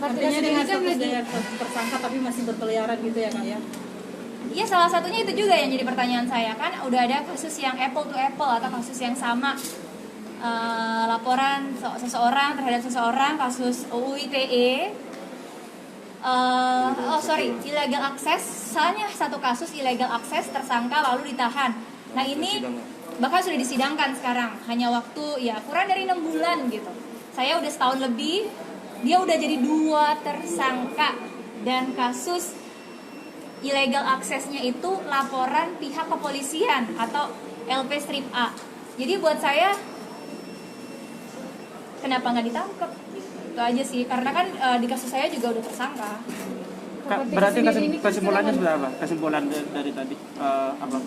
Artinya dengan status dia tersangka tapi masih berkeliaran gitu ya Kak ya? Iya, salah satunya itu juga yang jadi pertanyaan saya. Kan udah ada kasus yang apple to apple atau kasus yang sama, laporan seseorang terhadap seseorang, kasus UU ITE, illegal access. Soalnya satu kasus illegal access, tersangka lalu ditahan. Nah ini bahkan sudah disidangkan sekarang, hanya waktu ya kurang dari 6 bulan gitu. Saya udah setahun lebih, dia udah jadi 2 tersangka, dan kasus illegal access-nya itu laporan pihak kepolisian atau LP strip A. Jadi buat saya, kenapa nggak ditangkap? Itu aja sih, karena kan di kasus saya juga udah tersangka. Berarti kesimpulannya sudah apa? Kesimpulan dari tadi apa?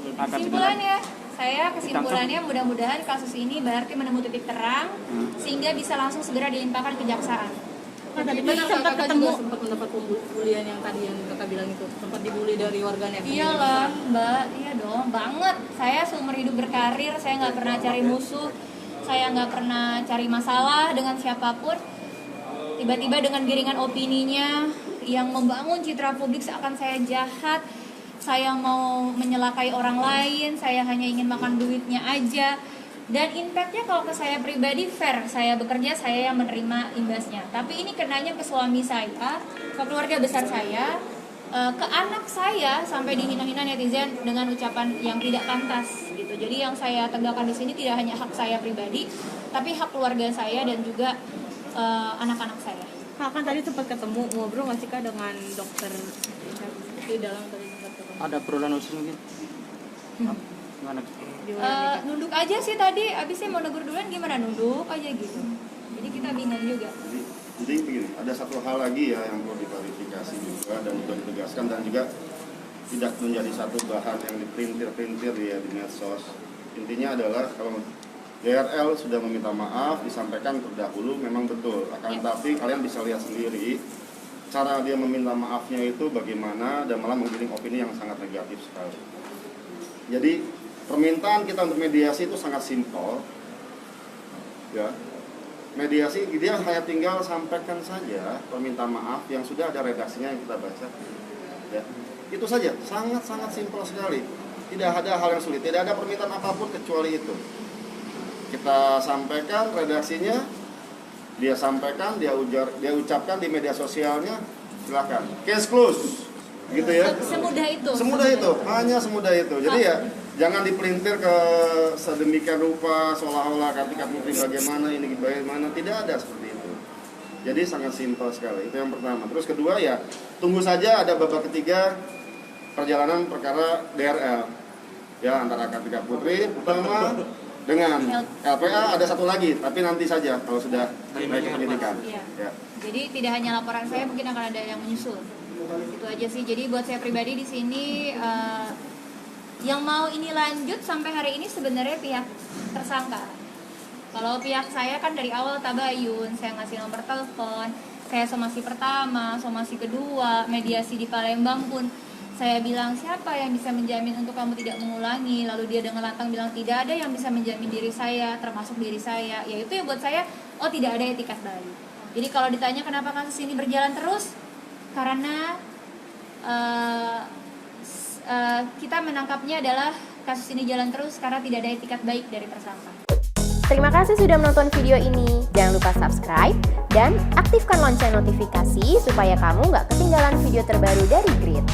Kesimpulannya mudah-mudahan kasus ini berarti menemu titik terang sehingga bisa langsung segera dilimpahkan kejaksaan. Tadi kan kakak juga sempat mendapat pembulian yang tadi yang kakak bilang itu, sempat dibully dari warganet. Iyalah Mbak, iya dong, banget. Saya seumur hidup berkarir, saya nggak pernah cari musuh, saya nggak pernah cari masalah dengan siapapun. Tiba-tiba dengan giringan opininya yang membangun citra publik seakan saya jahat, saya mau menyelakai orang lain, saya hanya ingin makan duitnya aja. Dan impactnya kalau ke saya pribadi fair, saya bekerja, saya yang menerima imbasnya. Tapi ini kenanya ke suami saya, ke keluarga besar saya, ke anak saya, sampai dihina-hina netizen dengan ucapan yang tidak pantas gitu. Jadi yang saya tegakkan di sini tidak hanya hak saya pribadi, tapi hak keluarga saya dan juga anak-anak saya. Kak kan tadi sempat ketemu, ngobrol nggak sih Kak dengan dokter di dalam tadi sempat ketemu? Ada perluan khusus mungkin? Gimana? Nunduk aja sih tadi, abisnya mau negur duluan gimana, nunduk aja gitu. Jadi kita bingung juga. Jadi begini, ada satu hal lagi ya yang perlu diklarifikasi juga dan juga ditegaskan, dan juga tidak menjadi satu bahan yang dipelintir-pelintir ya di medsos. Intinya adalah kalau DRL sudah meminta maaf, disampaikan terdahulu memang betul. Akan tetapi kalian bisa lihat sendiri cara dia meminta maafnya itu bagaimana, dan malah menggiring opini yang sangat negatif sekali. Jadi permintaan kita untuk mediasi itu sangat simpel, ya. Mediasi dia hanya tinggal sampaikan saja permintaan maaf yang sudah ada redaksinya yang kita baca, ya. Itu saja, sangat simpel sekali. Tidak ada hal yang sulit, tidak ada permintaan apapun kecuali itu. Kita sampaikan redaksinya, dia sampaikan, dia ucapkan di media sosialnya, silakan. Case close. Gitu ya. Semudah itu, hanya semudah itu. Jadi ya jangan dipelintir ke sedemikian rupa seolah-olah Kartika Putri bagaimana, ini bagaimana, tidak ada seperti itu. Jadi sangat simpel sekali. Itu yang pertama. Terus kedua ya, tunggu saja ada babak ketiga perjalanan perkara DRL. Ya, antara Kartika Putri pertama dengan LPA, ada satu lagi, tapi nanti saja kalau sudah naik ke penyidikan. Ya. Jadi tidak hanya laporan saya, mungkin akan ada yang menyusul. Itu aja sih. Jadi buat saya pribadi di sini yang mau ini lanjut sampai hari ini sebenarnya pihak tersangka. Kalau pihak saya kan dari awal tabayun, saya ngasih nomor telepon, saya somasi pertama, somasi kedua, mediasi di Palembang pun saya bilang siapa yang bisa menjamin untuk kamu tidak mengulangi. Lalu dia dengan lantang bilang tidak ada yang bisa menjamin diri saya, termasuk diri saya. Ya itu yang buat saya, oh tidak ada etikat baik. Jadi kalau ditanya kenapa kasus ini berjalan terus, karena kita menangkapnya adalah kasus ini jalan terus karena tidak ada etikat baik dari tersangka. Terima kasih sudah menonton video ini. Jangan lupa subscribe dan aktifkan lonceng notifikasi supaya kamu nggak ketinggalan video terbaru dari Grid.